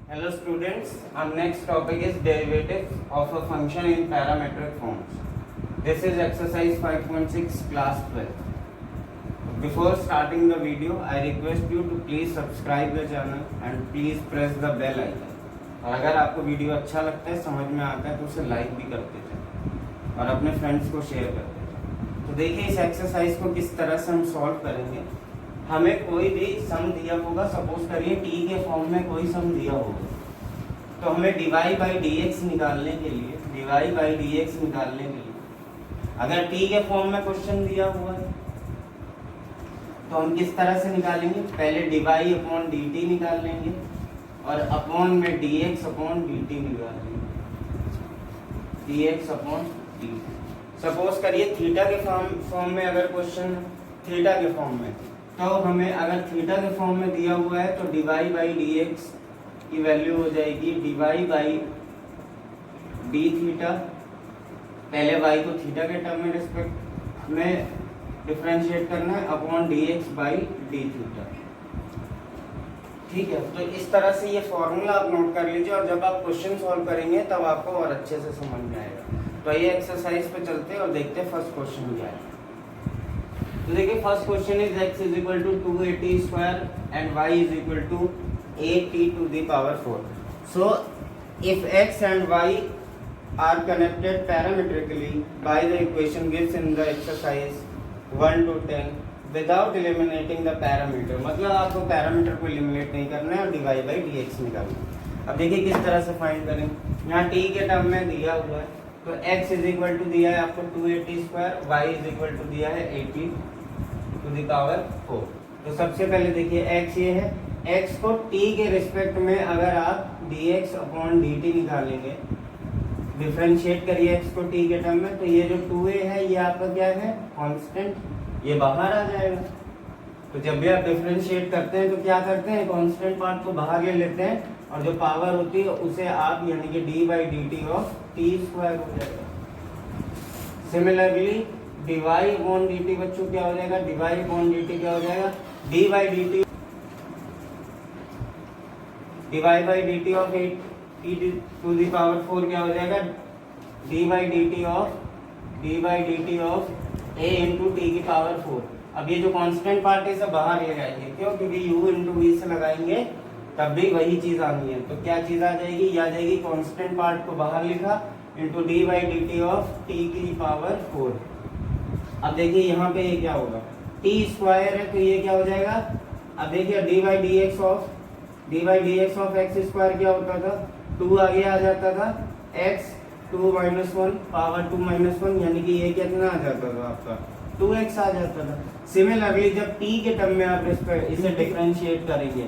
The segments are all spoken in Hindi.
Hello students, our next topic is derivatives of a function in parametric forms. This is exercise 5.6 class 12. Before starting the video, I request you to please subscribe the channel and please press the bell icon. और अगर आपको वीडियो अच्छा लगता है, समझ में आता है तो उसे लाइक भी करते जाए और अपने फ्रेंड्स को शेयर करते जाए। तो देखिए इस एक्सरसाइज को किस तरह से हम सॉल्व करेंगे। हमें कोई भी सम दिया होगा, सपोज करिए टी के फॉर्म में कोई सम दिया होगा, तो हमें डीवाई बाई डी एक्स निकालने के लिए अगर टी के फॉर्म में क्वेश्चन दिया हुआ है तो हम किस तरह से निकालेंगे। पहले डीवाई अपॉन डी टी निकाल लेंगे और अपॉन में D x upon d T निकाल लेंगे, D x upon d T. Suppose करिए थीटा के फॉर्म में अगर क्वेश्चन थीटा के फॉर्म में, तो हमें अगर थीटा के फॉर्म में दिया हुआ है तो डीवाई बाई डी एक्स की वैल्यू हो जाएगी डीवाई बाई डी थीटा। पहले वाई को थीटा के टर्म में रिस्पेक्ट में डिफरेंशिएट करना है upon d x by d theta. ठीक है, तो इस तरह से ये फॉर्मूला आप नोट कर लीजिए और जब आप क्वेश्चन सॉल्व करेंगे तब आपको और अच्छे से समझ में आएगा। तो ये एक्सरसाइज पे चलते हैं और देखते हैं फर्स्ट क्वेश्चन क्या है। तो देखिए first question is x is equal to 2at square and y is equal to 8t to the power 4. So if x and y are connected parametrically by the equation gives in the exercise 1 to 10 without eliminating the parameter, मतलब आपको पैरामीटर को एलिमिनेट नहीं करना है और dy by dx निकालना है। अब देखिए किस तरह से फाइंड करें। यहाँ t के टर्म में दिया हुआ है तो x इज इक्वल टू दिया है आपको 2at square, y is equal to दिया है 80 to the power 4। तो सबसे पहले देखिए x ये है, x को t के रिस्पेक्ट में अगर आप dx अपॉन dt निकालेंगे, डिफरेंशिएट करिए x को t के टर्म में, तो ये जो 2a है ये आपका क्या है कांस्टेंट, ये बाहर आ जाएगा। तो जब भी आप डिफरेंशिएट करते हैं तो क्या करते हैं, कांस्टेंट पार्ट को बाहर ले लेते हैं और जो पावर होती है उसे आप यानी कि d by d t of T square हो जाएगा। Similarly Dibai upon d T बच्चों क्या हो जाएगा, डिवाई अपॉन डी टी क्या हो जाएगा, d by d t divide by d t of t to the power 4 क्या हो जाएगा, d by d t of a into t की पावर 4। अब ये जो कांस्टेंट पार्ट है इसे बाहर ले जाएंगे, क्यों, क्योंकि u इंटू वी से लगाएंगे तब भी वही चीज आनी है। तो क्या चीज आ जाएगी, ये आ जाएगी कांस्टेंट पार्ट को बाहर लिखा into d by d t of T की पावर 4। अब देखिए यहाँ पे ये क्या होगा, टी स्क्वायर है तो ये क्या हो जाएगा। अब देखिए d by d x of x square क्या होता था, 2 आगे आ जाता था, x 2 माइनस 1 पावर 2 माइनस 1 यानी कि ये कितना आ जाता था आपका 2x आ जाता था। सिमिलरली जब t के टर्म में आप इसे डिफरेंशिएट करेंगे,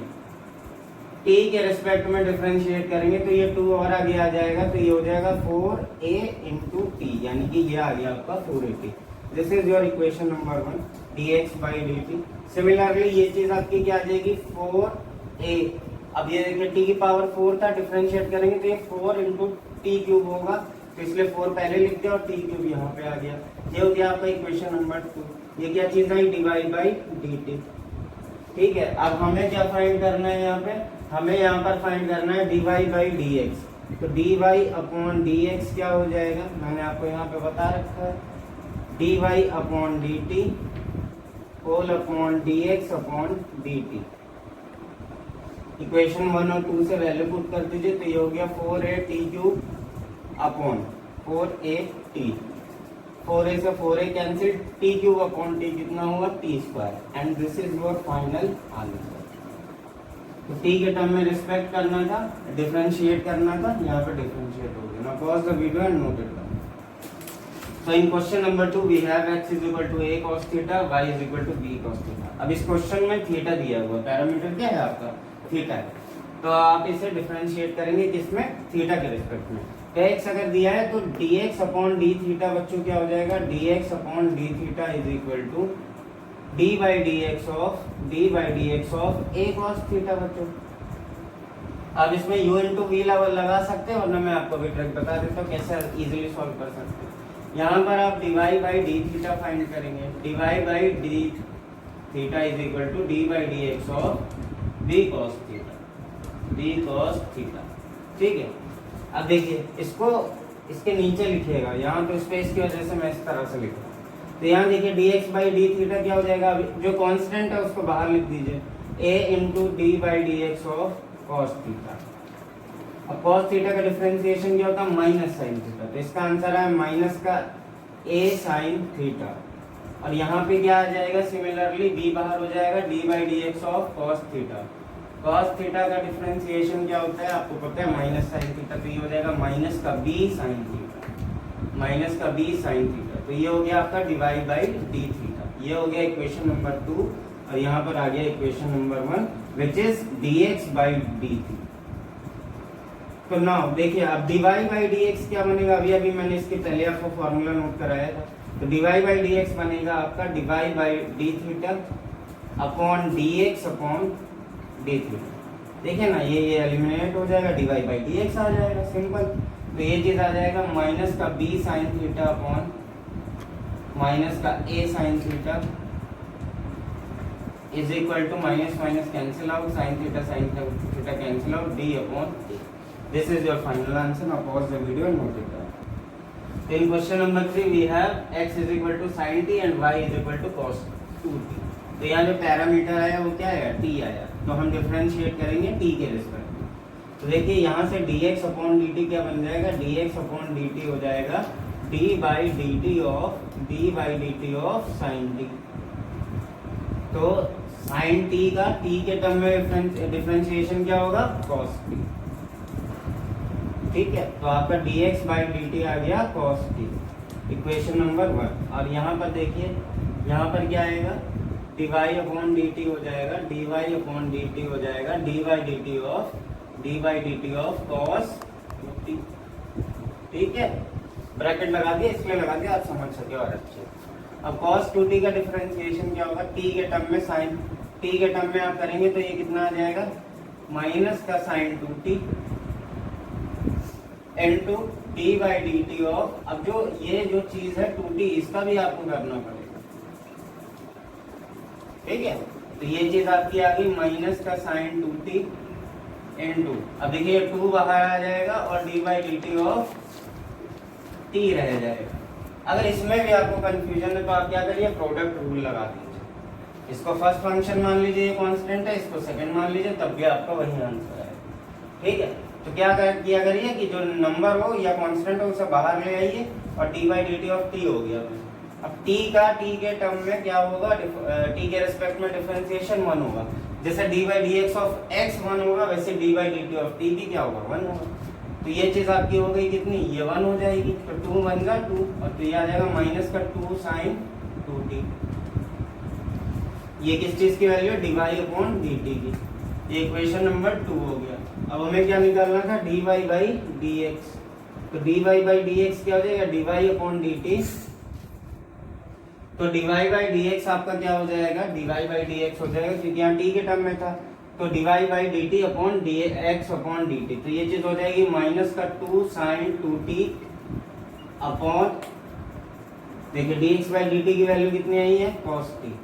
t के रिस्पेक्ट में डिफरेंशिएट करेंगे तो ये 2 और आगे आ जाएगा, तो ये हो जाएगा 4a इंटू टी, यानी कि ये आ गया आपका 480। This is your equation number 1 dx by dt। Similarly ये चीज आपकी क्या आ जाएगी 4a। अब ये देखिए t की पावर 4 था, डिफरेंशिएट करेंगे तो ये 4 इंटू टी क्यूब होगा, तो इसलिए 4 पहले लिख दिया और टी क्यूब यहाँ पे आ गया। ये हो गया आपका इक्वेशन नंबर 2। ये क्या चीज आई, डिवाइड बाई डी टी। ठीक है, अब हमें क्या फाइंड करना है, यहाँ पे हमें यहाँ पर फाइंड करना है डीवाई बाई डी एक्स। तो डीवाई अपॉन डी एक्स क्या हो जाएगा, मैंने आपको यहाँ पे बता रखा है, dy upon d t whole upon d x upon d t. Equation 1 और 2 से वैल्यू पुट कर दीजिए तो ये हो गया 4a T cube upon 4a T, 4a से 4a cancel, T cube upon T कितना हुआ T square, and this is your final answer. तो टी के टर्म में रिस्पेक्ट करना था, डिफरेंशिएट करना था, यहाँ पे डिफरेंशिएट हो गया। Now pause the video and note it down. So in question number 2 we have x is equal to a cos theta, y is equal to b cos theta। अब इस क्वेश्चन में थीटा दिया हुआ, पैरामीटर क्या है आपका थीटा है, तो आप इसे डिफरेंशिएट करेंगे किसमें, थीटा के रिस्पेक्ट में। तो x अगर दिया है तो dx अपॉन डी थीटा बच्चों क्या हो जाएगा, dx upon d theta is equal to d by d x of a cos theta बच्चों। अब इसमें u इंटू वी लगा सकते हैं, वरना मैं आपको भी ट्रिक बता देता हूँ कैसे इजीली सॉल्व कर सकते हैं। यहाँ पर आप d y by d theta find करेंगे, d y by d theta is equal to d by d x of b cos theta. b cos theta. ठीक है, अब देखिए इसको इसके नीचे लिखिएगा, यहाँ तो स्पेस की वजह से मैं इस तरह से लिख रहा हूँ। तो यहाँ देखिए dx बाई डी थीटा क्या हो जाएगा, अभी जो कांस्टेंट है उसको बाहर लिख दीजिए, a into d by d x of cos theta. अब कॉस थीटा का डिफरेंशिएशन क्या होता है, माइनस साइन थीटा, तो इसका आंसर है माइनस का a साइन थीटा। और यहाँ पे क्या आ जाएगा, सिमिलरली b बाहर हो जाएगा, d by d x of cos theta. Cos theta का डिफरेंशिएशन क्या होता है आपको पता है, माइनस साइन थीटा, तो ये हो जाएगा माइनस का b साइन थीटा, माइनस का b साइन थीटा। तो ये हो गया आपका डिवाइड बाई डी थीटा, ये हो गया इक्वेशन नंबर 2। और यहाँ पर आ गया equation number 1 which is dx by d theta. तो नाउ देखिए अब डिवाइड बाई डी एक्स क्या बनेगा, अभी अभी मैंने इसके पहले आपको फॉर्मूला नोट कराया था। तो डिवाइड बाई डी एक्स बनेगा आपका divide by d theta upon d x upon d theta. देखिए ना ये एलिमिनेट हो जाएगा, डिवाइड बाई डी एक्स आ जाएगा, सिंपल। तो ये चीज आ जाएगा माइनस का b sine theta upon minus का a sine theta is equal to minus minus cancel out, sine theta cancel out, d upon a। This is your final answer. Now pause the video and note it down. In question number 3 we have x is equal to sin t and y is equal to cos 2t. तो यहाँ जो पैरामीटर आया वो क्या आया, t आया। तो हम डिफरेंशिएट करेंगे t के रिस्पेक्ट में। तो देखिए यहाँ से dx अपॉन dt क्या बन जाएगा, dx अपॉन dt हो जाएगा d by dt of sin t। तो sin t का t के टर्म में डिफरेंशिएशन क्या होगा, cos t। ठीक है, तो आपका dx बाई dt आ गया cos t, इक्वेशन नंबर 1। और यहाँ पर देखिए, यहाँ पर क्या आएगा, dy अपॉन dt हो जाएगा, dy अपॉन dt हो जाएगा d by dt of cos 2t। ठीक है, ब्रैकेट लगा दिया, इसलिए लगा दिया आप समझ सके और अच्छे। अब cos 2t का डिफरेंशिएशन क्या होगा, t के टर्म में sin t के टर्म में आप करेंगे तो ये कितना आ जाएगा, माइनस का sin 2t into d by d t of, अब जो ये जो चीज है 2t इसका भी आपको करना पड़ेगा। ठीक है, तो ये चीज आपकी आ गई माइनस का साइन 2t इनटू, अब देखिए 2 बाहर आ जाएगा और D by d t of t रह जाएगा। अगर इसमें भी आपको कंफ्यूजन है तो आप क्या करिए, प्रोडक्ट रूल लगा दीजिए। इसको फर्स्ट फंक्शन मान लीजिए, ये कांस्टेंट है, इसको सेकंड मान लीजिए, तब भी आपका वही आंसर है। ठीक है, तो क्या किया करिए कि जो नंबर हो या कांस्टेंट हो उसे बाहर ले आइए और D by d t of T हो गया। अब टी के टर्म में क्या होगा, टी के रिस्पेक्ट में डिफरेंशिएशन 1 होगा। जैसे D by d x of x 1 होगा, वैसे d by d t of T भी क्या होगा, 1 होगा। तो ये चीज आपकी हो गई कितनी, ये 1 हो जाएगी, तो 2 बन 2 और तो ये आ जाएगा माइनस का 2 साइन 2t। ये किस चीज की वैल्यू है, d y upon d t की। ये इक्वेशन नंबर 2 हो गया। अब हमें क्या निकालना था, dy बाई डी एक्स। तो dy बाई डी एक्स क्या हो जाएगा, dy अपॉन डी टी। तो dy बाई डी एक्स आपका क्या हो जाएगा, dy बाई डी एक्स हो जाएगा, क्योंकि यहाँ t के टर्म में था। तो dy by d t upon d x upon d t, तो ये चीज हो जाएगी माइनस का 2 साइन 2t अपॉन, देखिए dx बाई डी टी की वैल्यू कितनी आई है, cos t।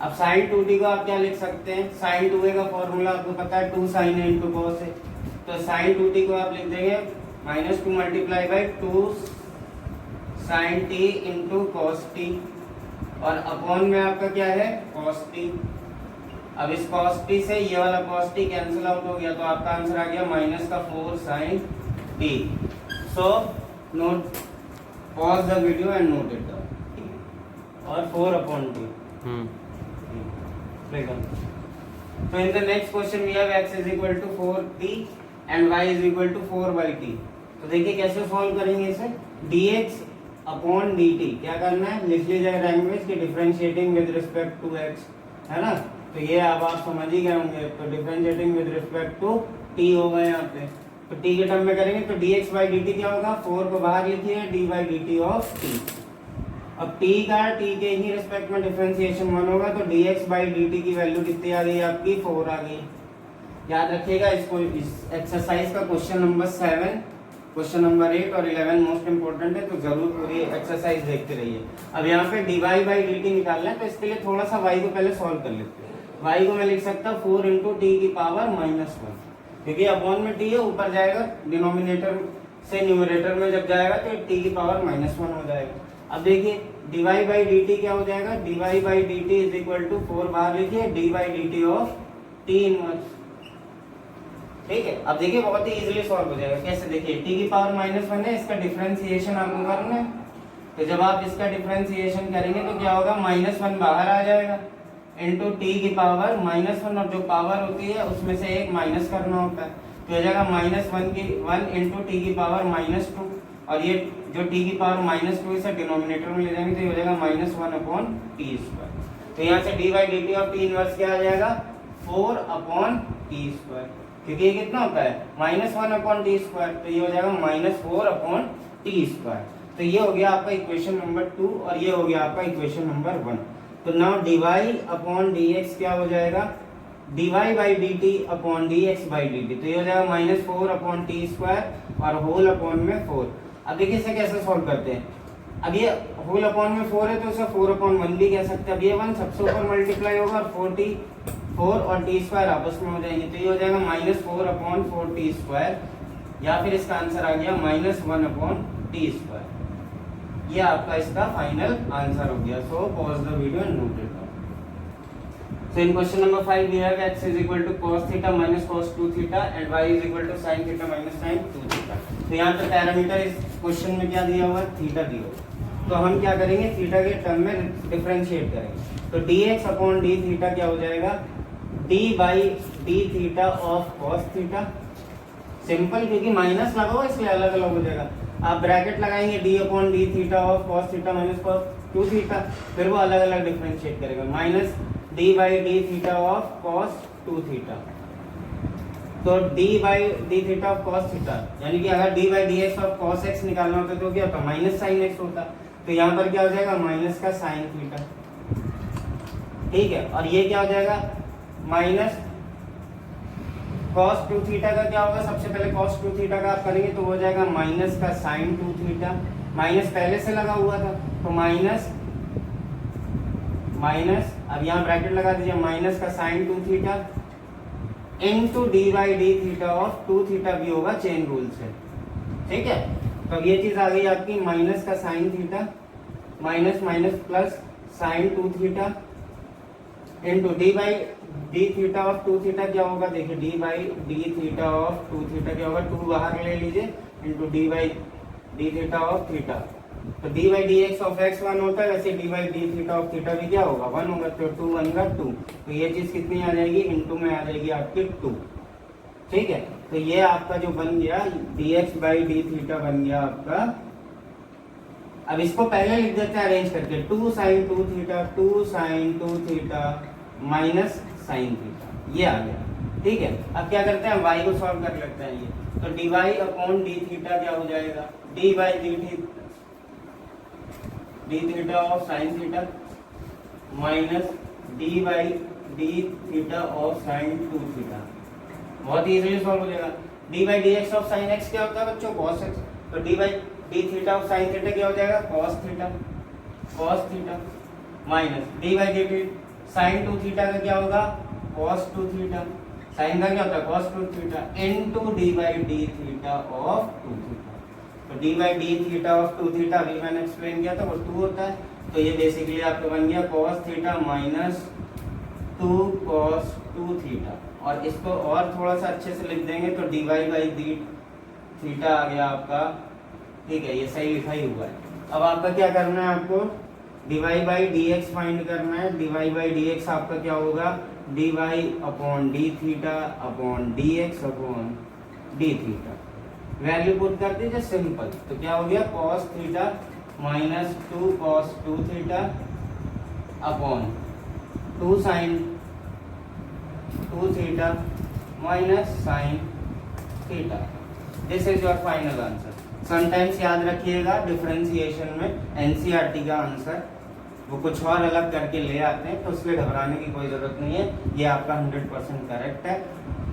अब sin 2t को आप क्या लिख सकते हैं, sin 2a का फॉर्मूला आपको पता है 2 sin a into cos a। तो sin 2t को आप लिख देंगे minus 2 multiply by 2 sin t into cos t, और अपॉन में आपका क्या है, cos t। अब इस cos t से ये वाला cos t कैंसिल आउट हो गया, तो आपका आंसर आ गया माइनस का 4 sin t। So note, pause the video and note it down. और 4 upon t। So in the next question we have x is equal to 4t and y is equal to 4 by t। तो देखिए कैसे सॉल्व करेंगे इसे, dx अपॉन dt क्या करना है, लिख लीजिए लैंग्वेज की differentiating with respect to x, है ना। तो ये अब आप समझ ही गए होंगे। तो differentiating with respect to t होगा यहाँ पे, तो t के टर्म में करेंगे तो dx by dt क्या होगा, 4 को बाहर लिखिए, d by dt of t। अब t के ही रिस्पेक्ट में डिफरेंशिएशन 1 होगा, तो dx बाई dt की वैल्यू कितनी आ गई आपकी, 4 आ गई। याद रखिएगा इसको, इस एक्सरसाइज का क्वेश्चन नंबर 7, क्वेश्चन नंबर 8 और 11 मोस्ट इंपोर्टेंट है, तो जरूर पूरी एक्सरसाइज देखते रहिए। अब यहाँ पे dy बाई dt निकालना है, तो इसके लिए थोड़ा सा y को पहले सॉल्व कर लेते हैं। y को मैं लिख सकता हूँ 4 इंटू टी की पावर -1, क्योंकि अपॉन में टी है, ऊपर जाएगा डिनोमिनेटर से न्यूमरेटर में जब जाएगा तो टी की पावर -1 हो जाएगा। अब देखिए dy बाई डी टी क्या हो जाएगा, dy by d t is equal to 4 बार लिखिए d by d t of t inverse. ठीक है, अब देखिए बहुत ही इजीली सॉल्व हो जाएगा। कैसे, देखिए टी की पावर -1 है, इसका डिफरेंशिएशन आपको करना है। तो जब आप इसका डिफरेंशिएशन करेंगे तो क्या होगा, -1 बाहर आ जाएगा इंटू टी की पावर -1, और जो पावर होती है उसमें से एक माइनस करना होता है, तो हो जाएगा -1 इंटू टी की पावर -2, और ये जो टी की पावर -2 इसे डिनोमिनेटर में ले जाएंगे तो ये हो जाएगा -1 अपॉन टी स्क्वायर। तो यहाँ से D by d t of t inverse क्या आ जाएगा, 4 अपॉन टी स्क्वायर, क्योंकि ये कितना होता है -1 अपॉन टी स्क्वायर, तो ये हो जाएगा -4 अपॉन टी स्क्वायर। तो ये हो गया आपका इक्वेशन नंबर 2 और ये हो गया आपका इक्वेशन नंबर 1। तो now d y upon d x क्या हो जाएगा, d y by d t upon d x by d t, तो ये हो जाएगा -4 अपॉन टी स्क्वायर और होल अपॉन में 4। अब देखिए इसे कैसे सॉल्व करते हैं, अब ये होल अपॉन में 4 है तो इसे 4 अपॉन 1 भी कह सकते हैं। अब ये 1 सबसे ऊपर मल्टीप्लाई होगा और 4 और टी स्क्वायर आपस में हो जाएंगे, तो ये हो जाएगा -4 अपॉन 4 टी स्क्वायर, या फिर इसका आंसर आ गया -1 अपॉन टी स्क्वायर। ये आपका इसका फाइनल आंसर हो गया। सो pause the video and note it down. So in question number 5 we have x is equal to cos theta minus cos 2 theta and y is equal to sin theta minus sin 2 theta। तो यहाँ पे पैरामीटर इस क्वेश्चन में क्या दिया हुआ है, थीटा दिया हुआ। तो हम क्या करेंगे, थीटा के टर्म में डिफरेंशिएट करेंगे। तो dx अपॉन डी थीटा क्या हो जाएगा, d by d theta of cos theta. Simple, क्योंकि माइनस लगा हुआ इसलिए अलग अलग हो जाएगा। आप ब्रैकेट लगाएंगे d upon d theta of cos theta minus cos 2 theta, फिर वो अलग अलग डिफरेंशिएट करेगा, minus d by d theta of cos 2 theta. तो d by d theta of cos theta, यानी कि अगर d by d x of cos x निकालना होता तो क्या होता, माइनस साइन x होता। तो यहाँ पर क्या हो जाएगा, माइनस का साइन थीटा। ठीक है, और ये क्या हो जाएगा, माइनस cos 2 थीटा का क्या होगा, सबसे पहले cos 2 थीटा का आप करेंगे तो हो जाएगा माइनस का साइन 2 थीटा। माइनस पहले से लगा हुआ था तो माइनस, अब यहाँ ब्रैकेट लगा दीजिए, माइनस का sine 2 theta into d by d theta of 2 theta भी होगा चेन रूल से। ठीक है, तो ये चीज आ गई आपकी, माइनस का sine theta minus plus sine 2 theta into d by d theta of 2 theta क्या होगा, देखिए d by d theta of 2 theta क्या होगा, 2 बाहर ले लीजिए into d by d theta of theta. तो d by d x of x 1 होता है, वैसे d by d theta of theta भी क्या होगा, 1 होगा। तो 2 1 का 2, तो ये चीज कितनी आ जाएगी, इनटू में आ जाएगी आपकी 2। ठीक है, तो ये आपका जो बन गया D x by d theta बन गया आपका। अब इसको पहले लिख देते हैं अरेंज करके, 2 sine 2 theta 2 sine 2 theta minus sine theta, ये आ गया। ठीक है, अब क्या करते हैं, y को सॉल्व कर लेते हैं। ये तो d y upon d theta क्या हो जाएगा, d by d theta of sine theta minus d by d theta of sine 2 theta. बहुत इजीली सॉल्व हो जाएगा। D by d x of sine x क्या होता है बच्चों, cos x। तो d by d theta of sine theta क्या हो जाएगा, cos theta minus d by d sine 2 theta का क्या होगा, cos 2 थीटा। साइन का क्या होता है, cos 2 theta into d by d theta of 2 theta. तो d by d theta of 2 theta अभी मैंने एक्सप्लेन किया था, वो 2 होता है। तो ये बेसिकली आपका बन गया cos theta minus 2 cos 2 theta, और इसको और थोड़ा सा अच्छे से लिख देंगे तो d y by d theta आ गया आपका। ठीक है, ये सही लिखा ही हुआ है। अब आपका क्या करना है, आपको d y by d x find करना है। D y by d x आपका क्या होगा, d y upon d theta upon d x upon d theta. Value put कर दीजिए सिंपल, तो क्या हो गया, cos theta minus 2 cos 2 theta upon 2 sine 2 theta minus sine theta. This is your final answer. Sometimes याद रखिएगा डिफरेंशिएशन में एनसीईआरटी का आंसर वो कुछ और अलग करके ले आते हैं, तो इसलिए घबराने की कोई जरूरत नहीं है। ये आपका 100% करेक्ट है।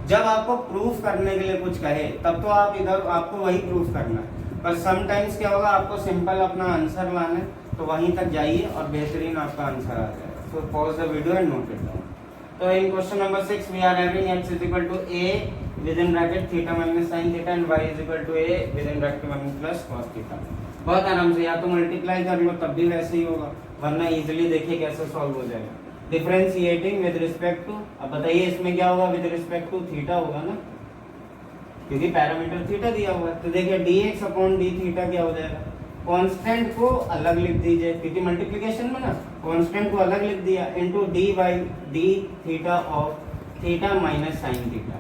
जब आपको प्रूफ करने के लिए कुछ कहे तब तो आप इधर आपको वही प्रूफ करना है, पर समटाइम्स क्या होगा, आपको सिंपल अपना आंसर लाना है, तो वहीं तक जाइए और बेहतरीन आपका आंसर आ जाएगा। So pause the video and note it down. तो in question number 6 we are having x is equal to a with in bracket theta minus sine theta and y is equal to a with in bracket 1 plus cos theta. बहुत आराम से, या तो मल्टीप्लाई कर लो तब भी वैसे ही होगा, वरना इजीली देखिए कैसे सॉल्व हो जाएगा। डिफरेंशिएटिंग विद रिस्पेक्ट टू, अब बताइए इसमें क्या होगा, विद रिस्पेक्ट टू थीटा होगा ना, क्योंकि पैरामीटर थीटा दिया हुआ है। तो देखिए dx अपॉन d थीटा क्या हो जाएगा, कांस्टेंट को अलग लिख दीजिए, क्योंकि मल्टीप्लिकेशन में ना कांस्टेंट को अलग लिख दिया, into d by d theta of theta minus sine theta.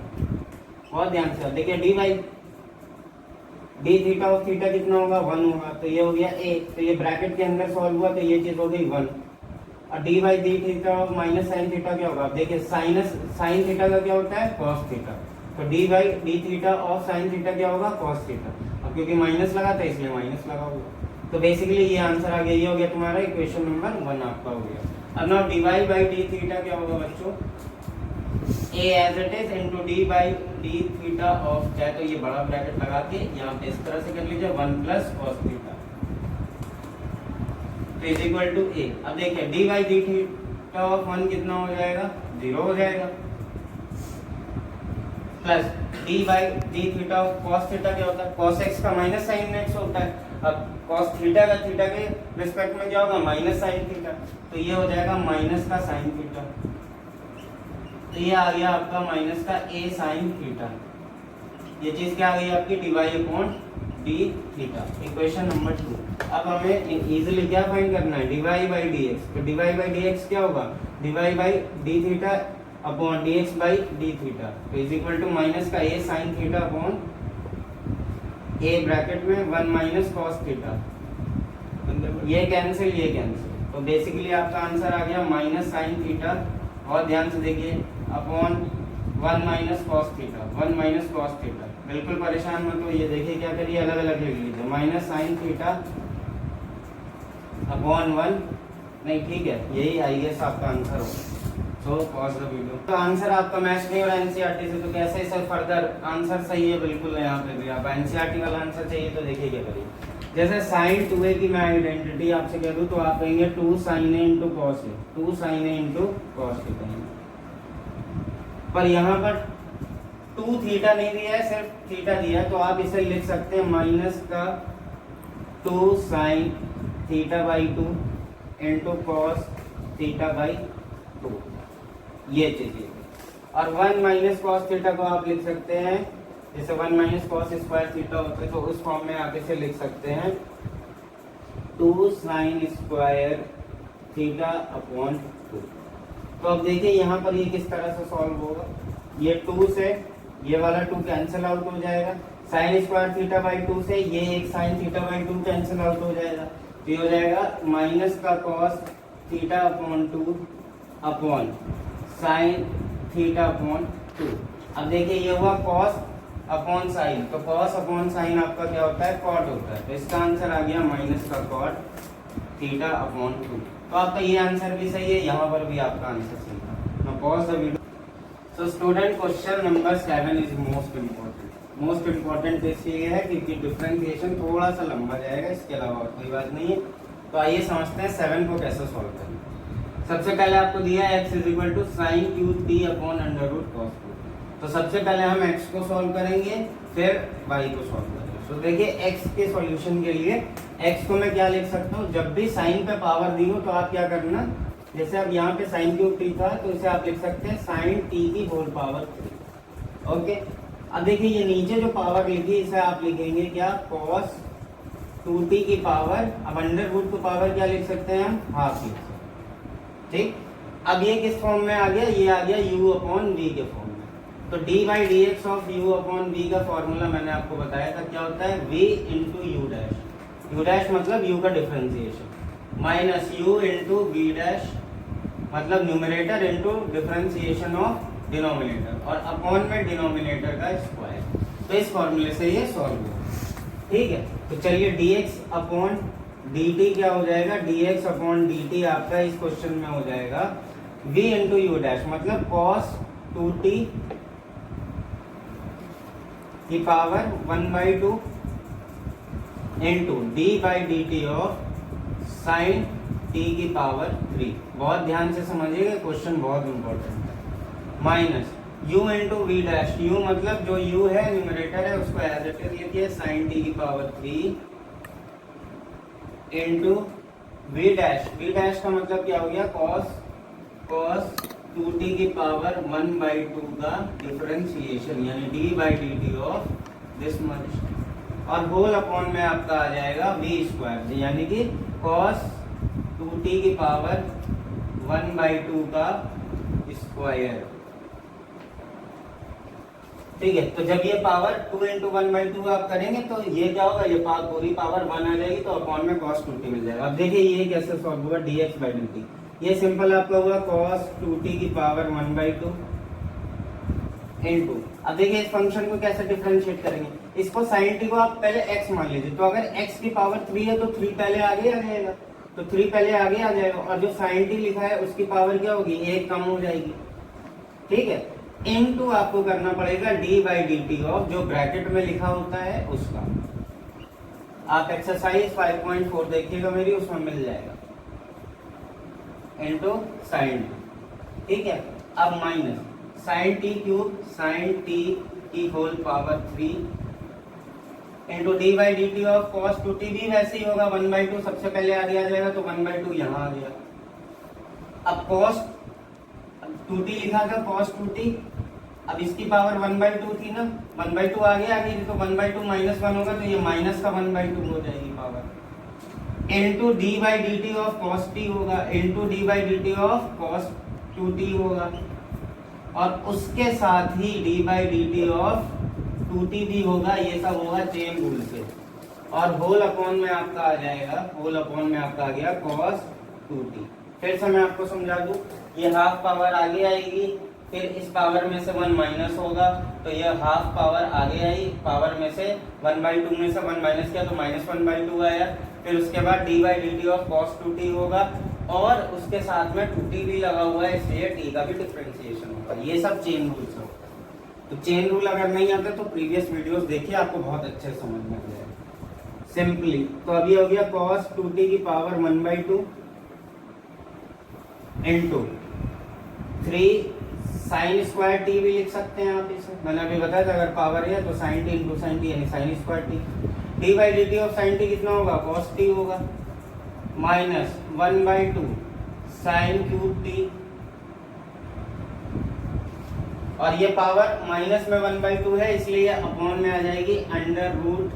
बहुत ध्यान से देखिए, d by d theta of theta कितना होगा, 1 होगा, तो ये हो गया a, तो ये ब्रैकेट के अंदर सॉल्व हुआ, तो ये चीज हो गई 1। और d by d theta of minus sine theta क्या होगा, अब देखिए साइन थीटा का क्या होता है, cos थीटा, तो d by d theta of sine theta क्या होगा, cos थीटा। अब क्योंकि माइनस लगा था इसलिए माइनस लगा हुआ, तो बेसिकली ये आंसर आ गया, ये हो गया तुम्हारा इक्वेशन नंबर 1 आपका हो गया। अब now dy by d theta क्या होगा बच्चों, a as it is into d by d theta of, चाहे तो ये बड़ा ब्रैकेट लगा के यहाँ पे इस तरह से कर लीजिए 1 प्लस cos थीटा, तो इज इक्वल टू a। अब देखिए d by d theta of 1 कितना हो जाएगा, 0 हो जाएगा, plus d by d theta of cos theta क्या होता है, cos x का माइनस साइन x होता है। अब cos थीटा का थीटा के रिस्पेक्ट में क्या होगा, माइनस साइन थीटा, तो ये हो जाएगा माइनस का साइन थीटा, तो ये आ गया आपका माइनस का a साइन थीटा। ये चीज क्या आ गई आपकी, dy upon d theta, equation number 2। अब हमें इजीली क्या फाइंड करना है, dy बाई dx, तो dy बाई dx क्या होगा, dy by d theta upon dx by d theta, तो इज इक्वल टू माइनस का a sine theta upon a bracket में 1 माइनस cos थीटा, ये कैंसिल ये कैंसिल, तो बेसिकली आपका आंसर आ गया माइनस साइन थीटा, और ध्यान से देखिए upon 1 minus cos theta, 1 minus cos theta. बिल्कुल परेशान मत हो, ये देखिए क्या करिए, अलग अलग लिख लीजिए, माइनस साइन थीटा अपॉन 1, नहीं ठीक है, यही आई गेस आपका आंसर होगा। सो पॉज द वीडियो। तो आंसर आपका मैच नहीं हो रहा एनसीईआरटी से, तो कैसे सर फर्दर आंसर सही है बिल्कुल यहाँ पे भी, आप एनसीईआरटी वाला आंसर चाहिए तो देखिए क्या करिए। जैसे साइन 2a की मैं आइडेंटिटी आपसे कह दूं तो आप कहेंगे 2 sin a into cos A, 2 sin a into cos A कहेंगे, पर यहाँ पर 2 थीटा नहीं दिया है, सिर्फ थीटा दिया है, तो आप इसे लिख सकते हैं माइनस का 2 sin theta by 2 into cos theta by 2, ये चीज। और 1 माइनस कॉस थीटा को आप लिख सकते हैं, जैसे 1 माइनस कॉस स्क्वायर थीटा होता है, तो उस फॉर्म में आप इसे लिख सकते हैं 2 sin स्क्वायर थीटा अपॉन 2। तो अब देखिए यहाँ पर ये किस तरह से सॉल्व होगा, ये 2 से ये वाला 2 कैंसिल आउट हो जाएगा, sin स्क्वायर थीटा बाई 2 से ये एक sin theta by 2 cancel out हो जाएगा, तो ये हो जाएगा माइनस का cos theta upon 2 upon sin theta upon 2। अब देखिए ये हुआ cos अपॉन साइन, तो cos अपॉन साइन आपका क्या होता है, cot होता है, तो इसका आंसर आ गया माइनस का cot थीटा अपॉन 2। तो आपका ये आंसर भी सही है, यहाँ पर भी आपका आंसर सही था। Now pause the video. So student question number 7 is most important. Most important इसलिए है क्योंकि डिफरेंशिएशन थोड़ा सा लंबा जाएगा, इसके अलावा और कोई बात नहीं है। तो आइए समझते हैं 7 को कैसे सॉल्व करना। सबसे पहले आपको दिया है x is equal to sine cube t upon under root cos 2। तो सबसे पहले हम x को सॉल्व करेंगे, फिर y को सॉल्व करेंगे। तो देखिए x के सॉल्यूशन के लिए x को मैं क्या लिख सकता हूँ, जब भी साइन पे पावर दी हो तो आप क्या करना, जैसे अब यहाँ पे साइन क्यूब t था तो इसे आप लिख सकते हैं साइन t की होल पावर 3। ओके, अब देखिए ये नीचे जो पावर लिखी इसे आप लिखेंगे क्या, cos 2t की पावर, अब अंडर रूट की पावर क्या लिख सकते हैं हम, हाफ लिख सकते हैं। ठीक, अब ये किस फॉर्म में आ गया, ये आ गया u अपॉन v के फॉर्म में। तो d by d x of u upon v का फॉर्मूला मैंने आपको बताया था, क्या होता है v into u dash, u dash मतलब u का differentiation, minus u into v dash मतलब numerator into differentiation of denominator, और अपॉन में डिनोमिनेटर का स्क्वायर। तो इस फॉर्मूले से ये सॉल्व होगा। ठीक है, तो चलिए dx अपॉन dt क्या हो जाएगा, dx अपॉन dt आपका इस क्वेश्चन में हो जाएगा v इंटू यू डैश मतलब cos 2t की power 1/2 into d by dt of sine t की पावर 3। बहुत ध्यान से समझिएगा, क्वेश्चन बहुत इंपॉर्टेंट है। Minus u into v dash, u मतलब जो u है न्यूमरेटर है उसको एज इट इज लिखिए साइन टी की पावर 3 इंटू वी डैश का मतलब क्या हो गया कॉस 2t की पावर 1/2 का डिफरेंशिएशन यानी d by d t of this much और होल अपॉन में आपका आ जाएगा v स्क्वायर यानी कि कॉस 2t की पावर 1/2 का स्क्वायर। ठीक है, तो जब ये पावर 2 इंटू 1/2 आप करेंगे तो ये क्या होगा, ये पूरी पावर 1 आ जाएगी तो अपॉन में cos 2t मिल जाएगा। अब देखिए ये कैसे सॉल्व होगा, dx बाई dt, ये सिंपल आपका हुआ cos 2t की पावर 1/2 इंटू, अब देखिए इस फंक्शन को कैसे डिफरेंशिएट करेंगे, इसको sin t को आप पहले x मान लीजिए, तो अगर x की पावर 3 है तो 3 पहले आगे आ जाएगा, तो 3 पहले आगे आ जाएगा और जो sin t लिखा है उसकी पावर क्या होगी, 1 कम हो जाएगी। ठीक है, इनटू आपको करना पड़ेगा d by d t of जो ब्रैकेट में लिखा होता है उसका। आप एक्सरसाइज 5.4 देखिएगा मेरी, उसमें मिल जाएगा इनटू साइन। ठीक है, अब minus sine t cube sine t की whole power 3 into d by d t of cos 2t भी वैसे ही होगा 1/2 सबसे पहले आगे आ जाएगा तो 1/2 यहाँ आ गया। अब कॉस 2t लिखा था cos 2t, अब इसकी पावर 1/2 थी ना, 1/2 आगे आ गई तो 1/2 माइनस 1 होगा तो ये माइनस का 1/2 हो जाएगी power into d by d t of cos t होगा into d by d t of cos 2t होगा और उसके साथ ही d by d t of 2t भी होगा, ये सब होगा चेन रूल से और होल अपॉन में आपका आ जाएगा, होल अपॉन में आपका आ गया cos 2t। फिर से मैं आपको समझा दूं, ये हाफ पावर आगे आएगी, फिर इस पावर में से 1 माइनस होगा तो ये हाफ पावर आगे आई, पावर में से 1/2 में से 1 माइनस किया तो -1/2 आया, फिर उसके बाद d by d t of cos 2t होगा और उसके साथ में 2t भी लगा हुआ है इसलिए t का भी डिफरेंशिएशन होगा। ये सब चेन रूल्स हो, तो चेन रूल अगर नहीं आते तो प्रीवियस वीडियोस देखिए, आपको बहुत अच्छे समझ में आ जाएगा सिंपली। तो अभी हो गया cos 2t की power 1/2 into 3 sign square T भी लिख सकते हैं आप इसे, मैंने अभी बताया था अगर पावर है तो sine t into sine t यानी sine square t, d by d t of sine t कितना होगा cos टी होगा माइनस 1/2 साइन क्यूब टी और ये पावर माइनस में 1/2 है इसलिए अपॉन में आ जाएगी अंडर रूट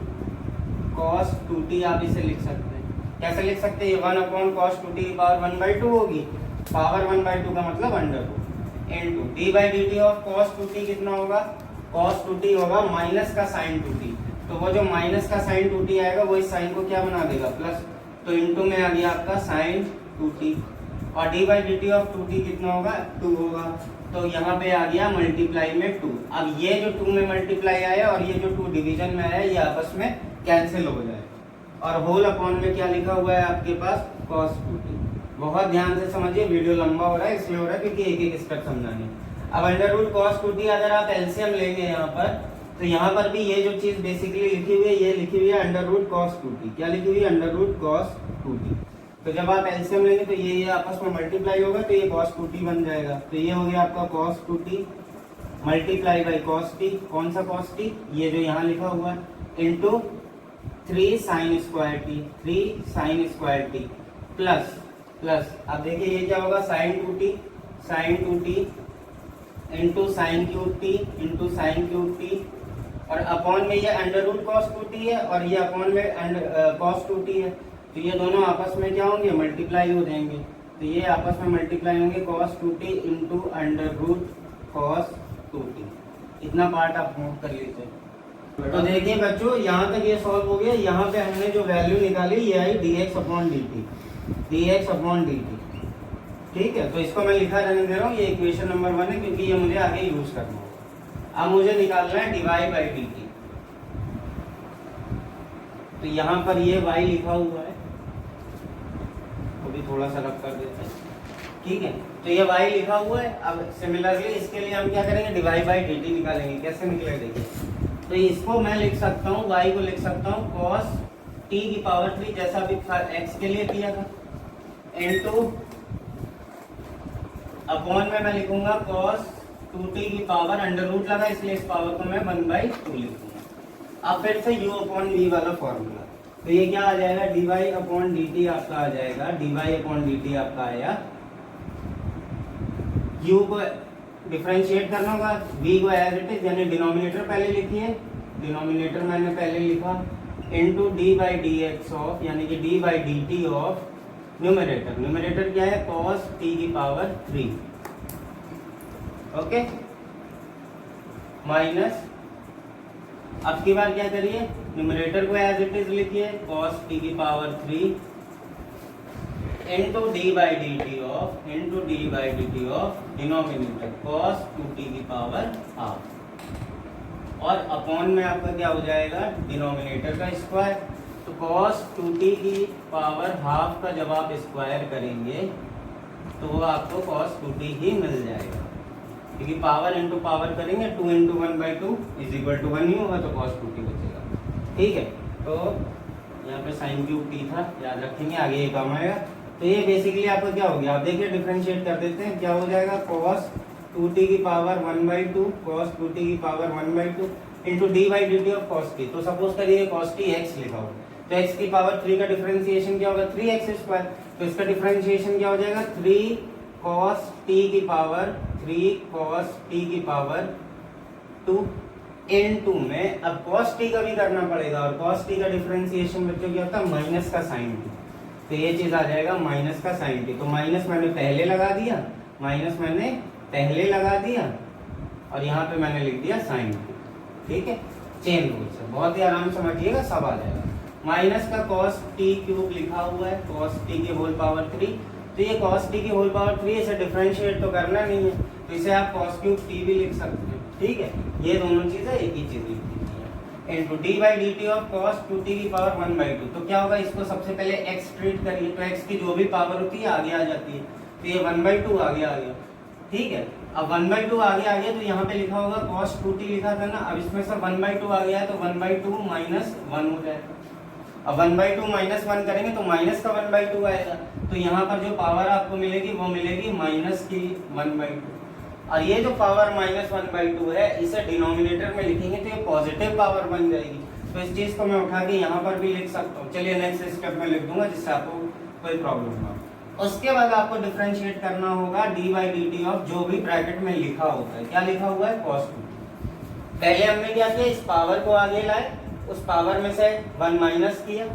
cos 2t, आप इसे लिख सकते हैं। कैसे लिख सकते हैं, 1 अपॉन cos 2t की पावर 1/2 होगी, पावर 1/2 का मतलब under root into d by d t of cos 2t कितना होगा, cos 2t होगा माइनस का sin 2t, तो वो जो माइनस का sin 2t आएगा वो इस साइन को क्या बना देगा प्लस, तो इनटू में आ गया आपका sin 2t और D by d t of 2t कितना होगा 2 होगा, तो यहाँ पे आ गया मल्टीप्लाई में 2। अब ये जो 2 में मल्टीप्लाई आया और ये जो 2 डिवीजन में आया ये आपस में कैंसिल हो जाए और होल अपॉन में क्या लिखा हुआ है आपके पास cos 2t। बहुत ध्यान से समझिए, वीडियो लंबा हो रहा है इसलिए हो रहा है क्योंकि एक एक स्टेप समझाने। अब अंडर रूट cos 2t अगर आप एलसीएम लेंगे यहाँ पर तो यहाँ पर भी ये जो चीज बेसिकली लिखी हुई है ये लिखी हुई है अंडर रूट cos 2t, क्या लिखी हुई है अंडर रूट cos 2t। तो जब आप एलसीएम लेंगे तो ये आपस में मल्टीप्लाई होगा तो ये cos 2t बन जाएगा, तो ये हो गया आपका cos 2t multiply by cos t, कौन सा cos t, ये जो यहाँ लिखा हुआ है into 3 sign square t, 3 sign square t plus अब देखिए ये क्या होगा sin 2t into sign cube t into sign cube t और अपॉन में ये अंडर रूट cos 2t है और ये अपॉन में cos 2t है, तो ये दोनों आपस में क्या होंगे मल्टीप्लाई हो जाएंगे, तो ये आपस में मल्टीप्लाई होंगे cos 2t into under root cos 2t। इतना पार्ट आप नोट कर लीजिए। तो देखिए बच्चों यहाँ तक ये सॉल्व हो गया, यहाँ पे हमने जो वैल्यू निकाली ये आई dx upon dt, dx upon dt। ठीक है, तो इसको मैं लिखा रहने दे रहा हूँ, ये इक्वेशन नंबर 1 है क्योंकि ये मुझे आगे यूज करना होगा। अब मुझे निकालना है dy बाई dt, तो यहाँ पर ये y लिखा हुआ है, तो भी थोड़ा सा रब कर देते हैं। ठीक है, तो ये y लिखा हुआ है। अब सिमिलरली इसके लिए हम क्या करेंगे, dy बाई dt निकालेंगे। कैसे निकले देखिए, तो इसको मैं लिख सकता हूँ, y को लिख सकता हूँ cos t की पावर 3 जैसा अभी x के लिए किया था इनटू अपॉन में मैं लिखूंगा cos 2t की पावर अंडर रूट लगा इसलिए इस पावर को मैं 1/2 लिखूंगा। अब फिर से u अपॉन v वाला फॉर्मूला, तो ये क्या आ जाएगा, dy अपॉन dt आपका आ जाएगा, dy अपॉन dt आपका आया, u को डिफरेंशिएट करना होगा, v को एज इट इज यानी डिनोमिनेटर पहले लिखिए, डिनोमिनेटर मैंने पहले लिखा, into d by d x of यानी कि D by d t of numerator, numerator क्या है cos t की पावर 3, ओके, माइनस, अब की बार क्या करिए, न्यूमरेटर को एज इट इज लिखिए cos t की power 3 into d by d t of denominator cos 2t की पावर हाफ, और अपॉन में आपका क्या हो जाएगा, डिनोमिनेटर का स्क्वायर, तो cos 2t की पावर हाफ का जब आप स्क्वायर करेंगे तो वो आपको cos 2t ही मिल जाएगा, क्योंकि पावर इंटू पावर करेंगे 2 इंटू 1/2 इज इक्वल टू 1 ही होगा, तो cos 2t बचेगा। ठीक है, तो यहाँ पे साइन क्यूब t था, याद रखेंगे, आगे ये काम आएगा। तो ये बेसिकली आपका क्या हो गया, आप देखिए डिफरेंशिएट कर देते हैं, क्या हो जाएगा, cos 2t की पावर 1/2 cos 2t की power 1/2 into d by d t of cos t, तो सपोज करिए cos t x लिखा हो, तो x की पावर 3 का डिफरेंशिएशन क्या होगा, 3x स्क्वायर, तो इसका डिफरेंशिएशन क्या हो जाएगा, 3 cos t की पावर 2 इनटू में, अब cos t का भी करना पड़ेगा, और cos t का डिफरेंशिएशन बच्चों क्या होता है, माइनस का साइन t, तो ये चीज आ जाएगा माइनस का साइन t, तो माइनस मैंने पहले लगा दिया, और यहाँ पे मैंने लिख दिया साइन t, ठीक है, चेन रूल से, बहुत ही आराम से समझिएगा, सब आ जाएगा। माइनस का cos t क्यूब लिखा हुआ है, cos t की होल पावर 3, तो ये cos t की होल पावर 3, इसे डिफरेंशिएट तो करना नहीं है, तो इसे आप cos क्यूब t भी लिख सकते हैं, ठीक है, ये दोनों चीजें एक ही चीज लिख दीजिए, into d by d t of cos 2t की पावर 1/2, तो क्या होगा, इसको सबसे पहले x ट्रीट करिए, तो x की जो भी पावर होती है आगे आ जाती है, तो ये 1/2 आगे आ गया, ठीक है, अब 1/2 आगे आ गया, तो यहाँ पे लिखा होगा cos 2t लिखा था ना, अब इसमें से 1/2 आ गया है, तो 1/2 माइनस 1 हो जाएगा, अब 1/2 माइनस 1 करेंगे तो माइनस का 1/2 आएगा, तो यहाँ पर जो पावर आपको मिलेगी वो मिलेगी माइनस की 1/2, और ये जो पावर माइनस 1/2 है इसे डिनोमिनेटर में लिखेंगे तो ये पॉजिटिव पावर बन जाएगी, तो इस चीज को मैं उठा के यहाँ पर भी लिख सकता हूँ, चलिए नेक्स्ट स्टेप में लिख दूंगा जिससे आपको कोई प्रॉब्लम ना हो। उसके बाद आपको डिफरेंशिएट करना होगा D by d t of जो भी ब्रैकेट में लिखा होता है, क्या लिखा हुआ है, cos 2t, पहले हमने क्या किया, इस पावर को आगे लाए, उस पावर में से 1 माइनस किया,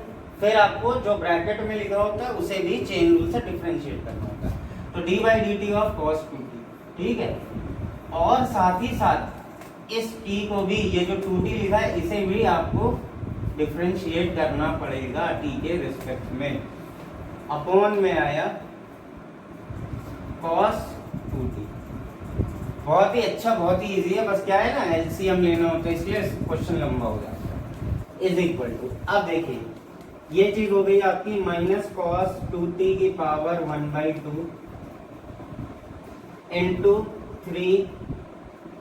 फिर आपको जो ब्रैकेट में लिखा होता है उसे भी चेन रूल से डिफरेंशिएट करना होता है, तो d by d t of cos 2t, ठीक है, और साथ ही साथ इस t को भी, ये जो 2t लिखा है इसे भी आपको डिफरेंशिएट करना पड़ेगा t के रिस्पेक्ट में, अपॉन में आया cos 2t, बहुत ही अच्छा, बहुत ही इजी है, बस क्या है ना एलसीएम लेना होता है इसलिए क्वेश्चन लंबा हो जाता है, इज इक्वल टू, अब देखिए ये चीज हो गई आपकी माइनस cos 2t की power 1/2 into 3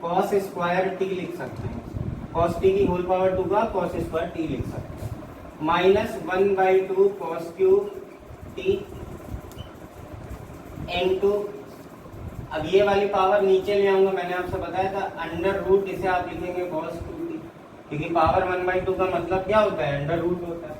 cos square t लिख सकते हैं, cos t की होल पावर 2 का cos स्क्वायर t लिख सकते हैं, minus 1/2 cos cube t into, अब ये वाली पावर नीचे ले आऊंगा, मैंने आपसे बताया था अंडर रूट, इसे आप लिखेंगे cos 2t, क्योंकि पावर 1/2 का मतलब क्या होता है, अंडर रूट होता है,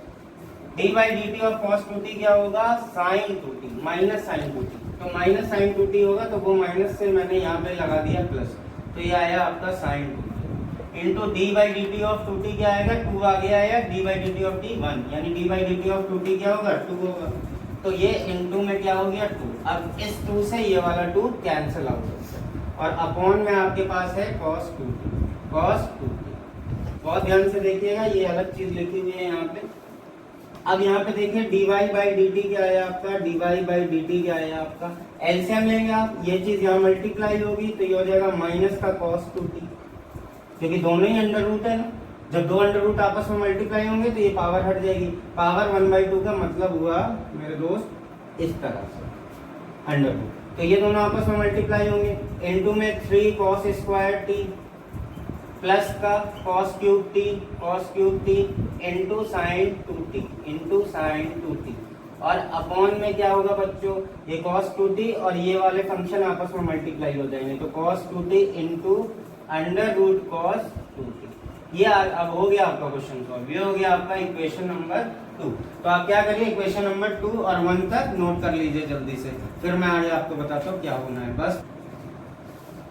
D by d t of cos 2t क्या होगा, sin 2t, minus sin 2t, तो माइनस sin 2t होगा, तो वो माइनस से मैंने यहाँ पे लगा दिया प्लस, तो ये आया आपका sin 2t into d by d t of 2t क्या आएगा, 2 आगे आया, D by d t of t 1, यानी D by d t of 2t क्या होगा, 2 होगा, तो ये इनटू में क्या हो गया 2, अब इस 2 से ये वाला 2 कैंसिल आउट होता है, और अपॉन में आपके पास है cos 2t, बहुत ध्यान से देखिएगा, ये अलग चीज लिखी हुई है यहाँ पे। अब यहाँ पे देखिए dy बाई डी टी क्या है आपका, dy बाई डी टी क्या है आपका, एलसीएम लेंगे आप, ये चीज यहाँ मल्टीप्लाई होगी तो ये हो जाएगा माइनस का cos 2t, क्योंकि दोनों ही अंडर रूट है ना, जब दो अंडर रूट आपस में मल्टीप्लाई होंगे तो ये पावर हट जाएगी, पावर 1/2 का मतलब हुआ मेरे दोस्त इस तरह से अंडर रूट, तो ये दोनों आपस में मल्टीप्लाई होंगे, इनटू में 3 cos स्क्वायर t प्लस का cos cube t into sin 2t और अपॉन में क्या होगा बच्चों, ये cos 2t और ये वाले फंक्शन आपस में मल्टीप्लाई हो जाएंगे, तो cos 2t into under root cos 2t। ये अब हो गया आपका क्वेश्चन सॉल्व, ये हो गया आपका इक्वेशन नंबर 2। तो आप क्या करिए, इक्वेशन नंबर 2 और 1 तक नोट कर लीजिए जल्दी से, फिर मैं आगे आपको बताता हूँ क्या होना है। बस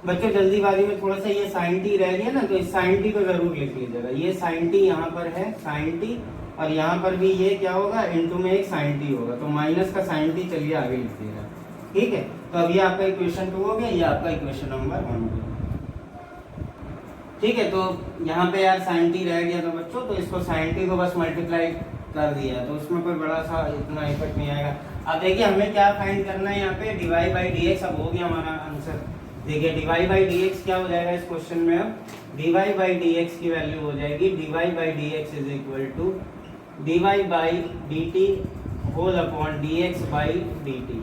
बच्चों जल्दीबाजी में थोड़ा सा ये साइन टी रह गया ना, तो इस साइन टी को जरूर लिख लीजिएगा। ये साइन टी यहाँ पर है साइन टी, और यहाँ पर भी ये क्या होगा, इनटू में एक साइन टी होगा, तो माइनस का साइन टी चलिए आगे लिखिएगा। ठीक है, तो अब ये आपका इक्वेशन 2 हो गया, ये आपका इक्वेशन नंबर 1 हो गया। ठीक है, तो यहाँ पे यार साइन टी रह गया था बच्चों, तो इसको साइन टी को बस मल्टीप्लाई कर दिया, तो उसमें कोई बड़ा सा इतना इफेक्ट नहीं आएगा। अब देखिए हमें क्या फाइंड करना है यहाँ पे, डीवाई बाई डी एक्स। अब हो गया हमारा आंसर। देखिए डीवाई बाई डी एक्स क्या हो जाएगा इस क्वेश्चन में, अब डीवाई बाई डी एक्स की वैल्यू हो जाएगी dy by d x is equal to dy by d t whole upon d x by d t,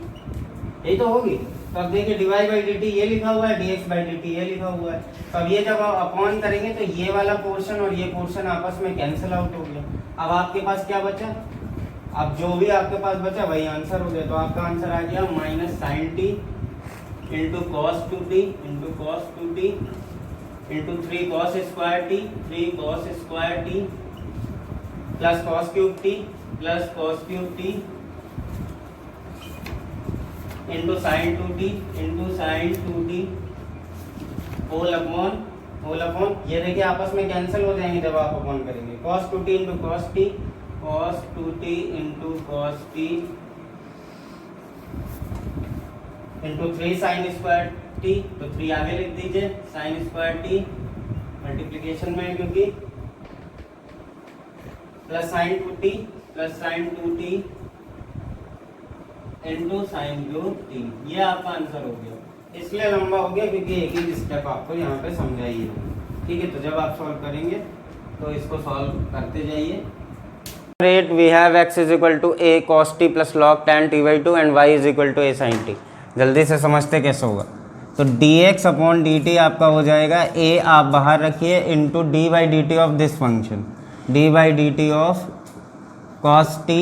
यही तो होगी। तो अब देखिए डीवाई बाई डी टी ये लिखा हुआ है, D x by d T ये लिखा हुआ है, तो अब ये जब आप अपॉन करेंगे तो ये वाला पोर्शन और ये पोर्शन आपस में कैंसिल आउट हो गया। अब आपके पास क्या बचा, अब जो भी आपके पास बचा वही आंसर हो गया। तो आपका आंसर आ गया minus sine t into cos 2t into cos 2t into 3 cos square t 3 cos square t plus cos cube t plus cos cube t into sine 2t into sine 2t whole upon ये देखिए आपस में कैंसिल हो जाएंगे जब आप अपॉन करेंगे। cos 2t into cos t cos 2t into cos t into 3 sine square t, तो 3 आगे लिख दीजिए साइन स्क्वायर t मल्टीप्लिकेशन में है क्योंकि, plus sign 2t plus sign 2t into sign cube t। ये आपका आंसर हो गया। इसलिए लंबा हो गया क्योंकि एक ही स्टेप आपको यहाँ पे समझाइए। ठीक है, तो जब आप सॉल्व करेंगे तो इसको सॉल्व करते जाइए। Let we have x is equal to a cos t plus log tan t by 2 and y is equal to a sin t। जल्दी से समझते कैसे होगा, तो dx अपॉन dt आपका हो जाएगा a, आप बाहर रखिए, into d by d t of this function, D by d t of cos t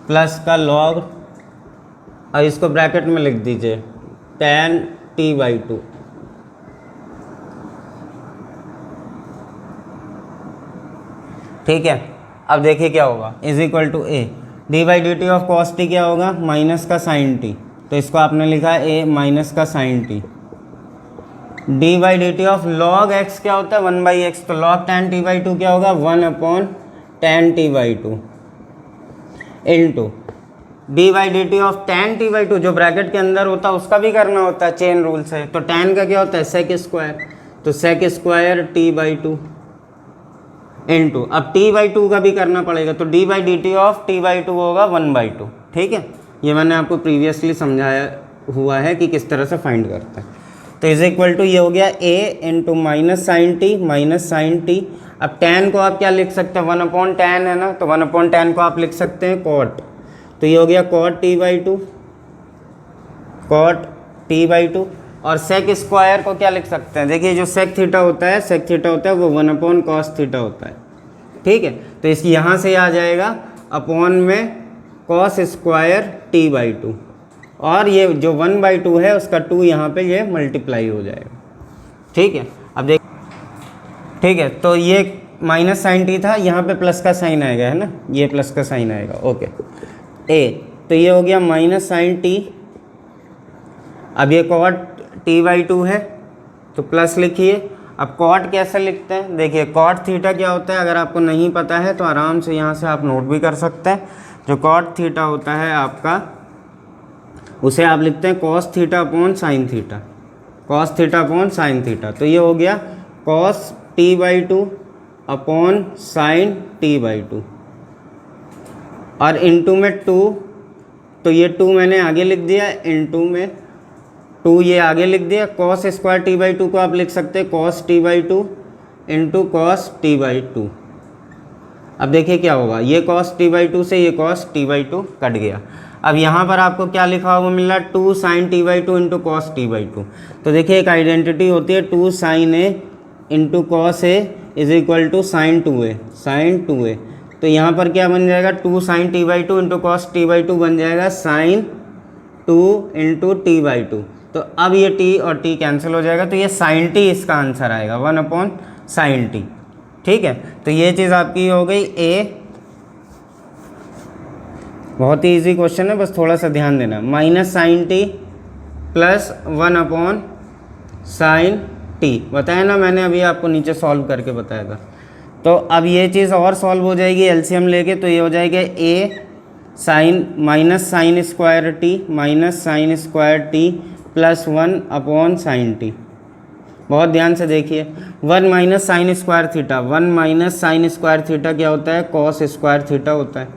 plus का log, और इसको ब्रैकेट में लिख दीजिए tan t by 2। ठीक है, अब देखिए क्या होगा, is equal to a d by d t of cos t क्या होगा, माइनस का साइन टी, तो इसको आपने लिखा ए माइनस का sine t. D by d t of log x क्या होता है, 1 बाई एक्स, तो लॉग टैन टी बाई 2 क्या होगा, 1 upon tan t by 2 into d by d t of tan t by 2, जो ब्रैकेट के अंदर होता है उसका भी करना होता है चेन रूल से, तो टैन का क्या होता है सेक स्क्वायर, तो sec square t by 2 into, अब टी बाई 2 का भी करना पड़ेगा, तो d by d t of t by 2 होगा 1 बाई 2। ठीक है, ये मैंने आपको प्रीवियसली समझाया हुआ है कि किस तरह से फाइंड करते हैं। तो इज इक्वल टू ये हो गया a into minus sine t. अब टैन को आप क्या लिख सकते हैं, 1 अपॉन टैन है ना, तो 1 अपॉन टैन को आप लिख सकते हैं कॉट, तो ये हो गया cot t by 2, cot t by 2। और सेक स्क्वायर को क्या लिख सकते हैं, देखिए जो सेक थीटा होता है, सेक थीटा होता है वो 1 अपॉन कॉस थीटा होता है। ठीक है, तो इसकी यहाँ से आ जाएगा अपॉन में कॉस स्क्वायर टी बाई 2, और ये जो 1 बाई 2 है उसका 2 यहाँ पे ये मल्टीप्लाई हो जाएगा। ठीक है, अब देख, ठीक है, तो ये माइनस साइन टी था, यहाँ पे प्लस का साइन आएगा, है ना, ये प्लस का साइन आएगा। ओके ए, तो ये हो गया माइनस साइन टी। अब ये कॉट टी बाई 2 है, तो प्लस लिखिए। अब कॉट कैसे लिखते हैं, देखिए कॉट थीटा क्या होता है, अगर आपको नहीं पता है तो आराम से यहाँ से आप नोट भी कर सकते हैं। जो कॉट थीटा होता है आपका, उसे आप लिखते हैं cos theta upon sine theta, cos theta upon sine theta. तो ये हो गया cos t by 2 upon sine t by 2, और इंटू में 2, तो ये 2 मैंने आगे लिख दिया, इंटू में 2 ये आगे लिख दिया। कॉस स्क्वायर टी बाई 2 को आप लिख सकते हैं cos t by 2 into cos t by 2। अब देखिए क्या होगा, ये कॉस टी बाई 2 से ये कॉस टी बाई 2 कट गया। अब यहाँ पर आपको क्या लिखा हुआ मिल रहा है, 2 sine t by 2 into cos t by 2। तो देखिए एक आइडेंटिटी होती है, 2 sine a into cos a is equal to sine 2a, sine 2a। तो यहाँ पर क्या बन जाएगा 2 sin t/2 into cos t/2 बन जाएगा sin 2 इंटू t/2। तो अब ये t और t कैंसिल हो जाएगा, तो ये sin t इसका आंसर आएगा 1/sin t। ठीक है, तो ये चीज़ आपकी हो गई a। बहुत ही ईजी क्वेश्चन है, बस थोड़ा सा ध्यान देना। -sin t plus 1/sin t बताया ना मैंने, अभी आपको नीचे सॉल्व करके बताया था। तो अब ये चीज़ और सॉल्व हो जाएगी एलसीएम लेके, तो ये हो जाएगा a sin square t plus 1/sin t। बहुत ध्यान से देखिए, 1 - sin square theta, 1 - sin square theta क्या होता है, कॉस स्क्वायर थीटा होता है।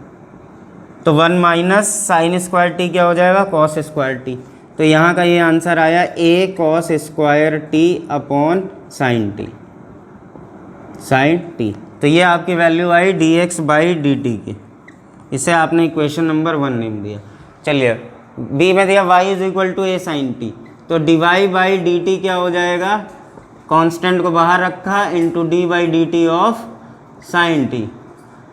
तो 1 - sin स्क्वायर t क्या हो जाएगा, कॉस स्क्वायर t। तो यहाँ का ये आंसर आया a cos square t upon sine t। तो ये आपकी वैल्यू आई dx/dt की। इसे आपने इक्वेशन नंबर 1 नेम दिया। चलिए b में दिया y = a sin t, तो dy/dt क्या हो जाएगा, कांस्टेंट को बाहर रखा into d/dt of sine t।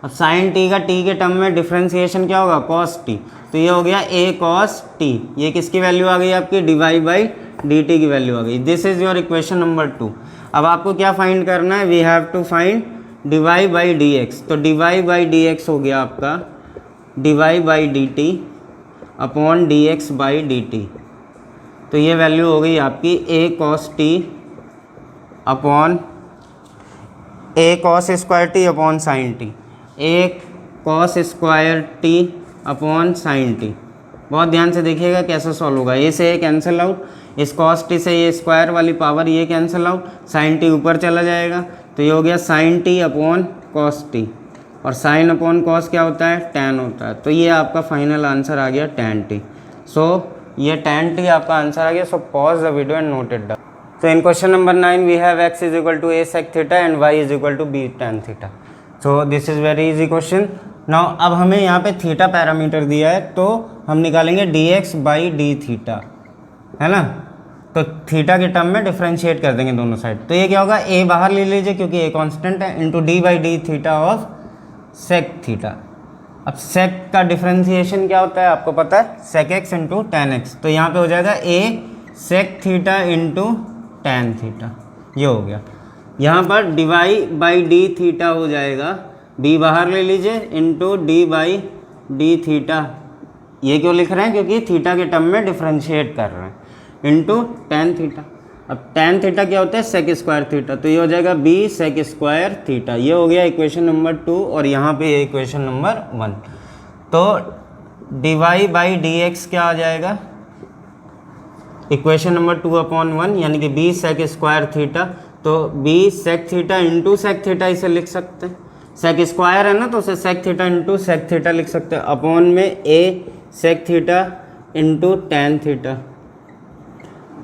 अब साइन t का t के टर्म में डिफ्रेंसिएशन क्या होगा, cos t। तो ये हो गया a cos t। ये किसकी वैल्यू आ गई आपकी, dy/dt की वैल्यू आ गई। This is your equation number 2। अब आपको क्या फाइंड करना है, we have to find dy/dx। तो dy/dx हो गया आपका dy/dt अपॉन dx/dt। तो ये वैल्यू हो गई आपकी a cos t upon a cos square t upon sine t, a cos square t upon sine t। बहुत ध्यान से देखिएगा कैसे सॉल्व होगा। ए से ए कैंसिल आउट, इस cos t से ये स्क्वायर वाली पावर ये कैंसिल आउट, साइन t ऊपर चला जाएगा। तो ये हो गया sine t upon cos t, और साइन अपॉन कॉस क्या होता है, tan होता है। तो ये आपका फाइनल आंसर आ गया tan t। सो ये tan t आपका आंसर आ गया। सो pause the video and note it down. So in question number 9 we have x = a sec theta and y = b tan theta. So this is very easy question. Now अब हमें यहाँ पे थीटा पैरामीटर दिया है, तो हम निकालेंगे dx/d थीटा, है ना। तो थीटा के टर्म में डिफ्रेंशिएट कर देंगे दोनों साइड। तो ये क्या होगा, a बाहर ले लीजिए क्योंकि a कांस्टेंट है, into d/d theta of sec theta. अब सेक का डिफ्रेंशिएशन क्या होता है आपको पता है, sec x into tan x। तो यहाँ पे हो जाएगा a sec theta into tan theta. ये हो गया। यहाँ पर dy/d थीटा हो जाएगा, b बाहर ले लीजिए, इंटू d/d थीटा। ये क्यों लिख रहे हैं, क्योंकि थीटा के टर्म में डिफ्रेंशिएट कर रहे हैं, इंटू tan थीटा। अब tan थीटा क्या होता है, सेक स्क्वायर थीटा। तो ये हो जाएगा b सेक स्क्वायर थीटा। ये हो गया इक्वेशन नंबर 2, और यहाँ पे इक्वेशन नंबर 1। तो dy/dx क्या आ जाएगा, इक्वेशन नंबर 2/1, यानी कि b सेक स्क्वायर थीटा। तो b sec theta into sec theta इसे लिख सकते हैं, सेक स्क्वायर है ना, तो उसे sec theta into sec theta लिख सकते हैं, अपॉन में a sec theta into tan theta.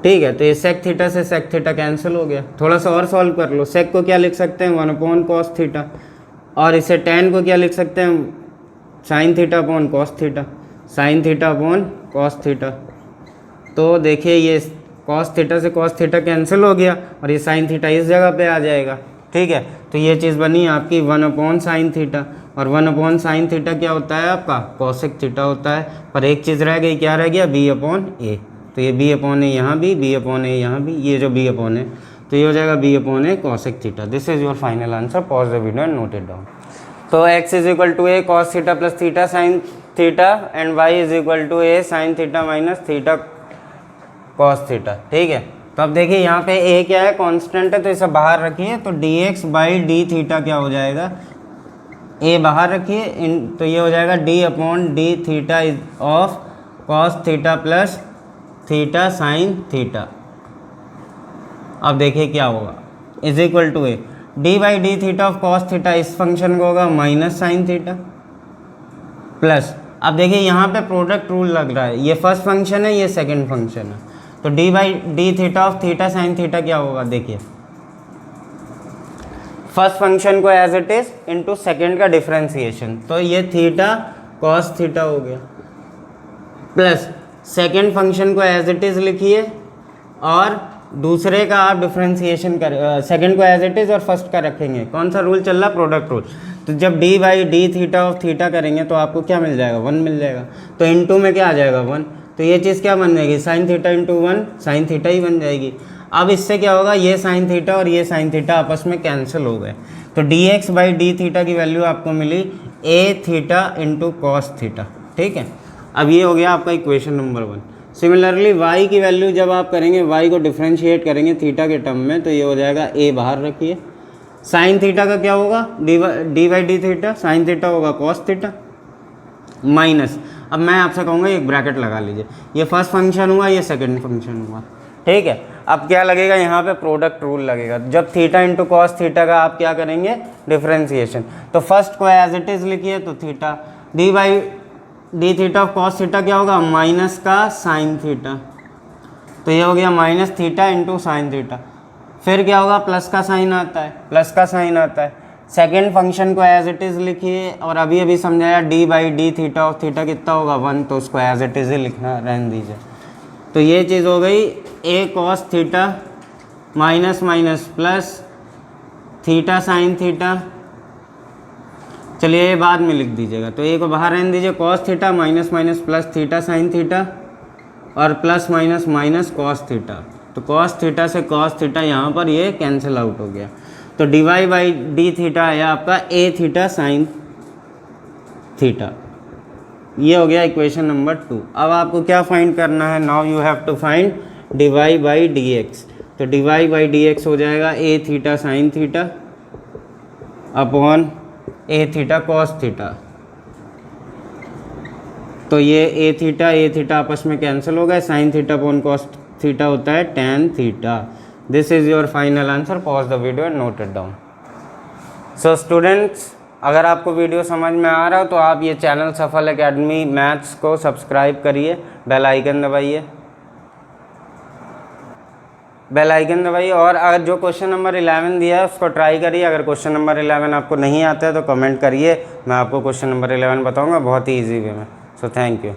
ठीक है, तो ये सेक थीटा से सेक थीटा कैंसिल हो गया। थोड़ा सा और सॉल्व कर लो। सेक को क्या लिख सकते हैं, 1/cos थीटा, और इसे tan को क्या लिख सकते हैं, sign theta upon cos theta, sine theta upon cos theta. तो देखिए ये cos थीटा से cos थीटा कैंसिल हो गया, और ये sin थीटा इस जगह पे आ जाएगा। ठीक है, तो ये चीज़ बनी आपकी 1/sin थीटा, और 1/sin थीटा क्या होता है आपका, cosec थीटा होता है। पर एक चीज़ रह गई, क्या रह गया, b/a। तो ये b/a यहाँ भी, b/a यहाँ भी, ये जो b/a, तो ये हो जाएगा b/a cosec theta. This is your final answer. Pause the video and note it down. तो x = a cos theta plus theta sine theta, and y = a sin theta minus theta cos theta. ठीक है, तो अब देखिए यहाँ पे a क्या है, कांस्टेंट है, तो इसे बाहर रखिए। तो dx/d थीटा क्या हो जाएगा, a बाहर रखिए, तो ये हो जाएगा d/d theta of cos theta plus theta sine theta. अब देखिए क्या होगा, = a d/d theta of cos theta, इस फंक्शन को होगा माइनस साइन थीटा प्लस। अब देखिए यहाँ पे प्रोडक्ट रूल लग रहा है, ये फर्स्ट फंक्शन है, ये सेकंड फंक्शन है। तो d/d theta of theta sine theta क्या होगा, देखिए फर्स्ट फंक्शन को as it is into second का डिफ्रेंसिएशन। तो ये थीटा कॉस थीटा हो गया, प्लस सेकेंड फंक्शन को एज इट इज लिखिए, और दूसरे का आप डिफ्रेंसिएशन कर, सेकेंड को एज इट इज और फर्स्ट का रखेंगे। कौन सा रूल चल रहा है, प्रोडक्ट रूल। तो जब D by d theta of theta करेंगे तो आपको क्या मिल जाएगा, 1 मिल जाएगा। तो इनटू में क्या आ जाएगा 1, तो ये चीज़ क्या बन जाएगी, sine theta into 1 sine theta ही बन जाएगी। अब इससे क्या होगा, ये साइन थीटा और ये साइन थीटा आपस में कैंसिल हो गए, तो D x by d theta की वैल्यू आपको मिली ए थीटा इंटू कॉस थीटा। ठीक है, अब ये हो गया आपका इक्वेशन नंबर 1। सिमिलरली वाई की वैल्यू जब आप करेंगे, वाई को डिफ्रेंशिएट करेंगे थीटा के टर्म में, तो ये हो जाएगा ए बाहर रखिए, साइन थीटा का क्या होगा, D by d theta, sine theta होगा कॉस थीटा माइनस, अब मैं आपसे कहूँगा एक ब्रैकेट लगा लीजिए, ये फर्स्ट फंक्शन हुआ, ये सेकंड फंक्शन हुआ। ठीक है, अब क्या लगेगा यहाँ पे, प्रोडक्ट रूल लगेगा। जब थीटा इंटू कॉस थीटा का आप क्या करेंगे, डिफ्रेंसिएशन, तो फर्स्ट को एज इट इज़ लिखिए, तो theta D by d theta of cos theta क्या होगा, माइनस का साइन थीटा, तो ये हो गया minus theta into sine theta. फिर क्या होगा, प्लस का साइन आता है, प्लस का साइन आता है। सेकेंड फंक्शन को एज इट इज़ लिखिए, और अभी अभी समझाया D by d theta of theta कितना होगा 1, तो उसको एज इट इज़ ही लिखना, रहने दीजिए। तो ये चीज़ हो गई a cos theta minus minus plus theta sine theta, चलिए ये बाद में लिख दीजिएगा, तो ए को बाहर रहने दीजिए, cos theta minus minus plus theta sine theta और plus minus minus cos theta, तो कॉस थीटा से कॉस थीटा यहाँ पर ये कैंसिल आउट हो गया, तो d y by d theta है आपका ए थीटा साइन थीटा। ये हो गया इक्वेशन नंबर 2। अब आपको क्या फाइंड करना है, now you have to find d y by d x, तो d y by d x हो जाएगा a theta sine theta upon a theta cos theta, तो ये ए थीटा आपस में कैंसिल हो गए, sine theta upon cos theta होता है tan theta. This is your final answer, pause the video and note it down. So students, अगर आपको वीडियो समझ में आ रहा हो तो आप ये चैनल सफल एकेडमी मैथ्स को सब्सक्राइब करिए, बेल आइकन दबाइए, बेल आइकन दबाइए, और अगर जो क्वेश्चन नंबर 11 दिया है उसको ट्राई करिए। अगर क्वेश्चन नंबर 11 आपको नहीं आता है तो कमेंट करिए, मैं आपको क्वेश्चन नंबर 11 बताऊंगा बहुत ही ईजी वे में। So thank you.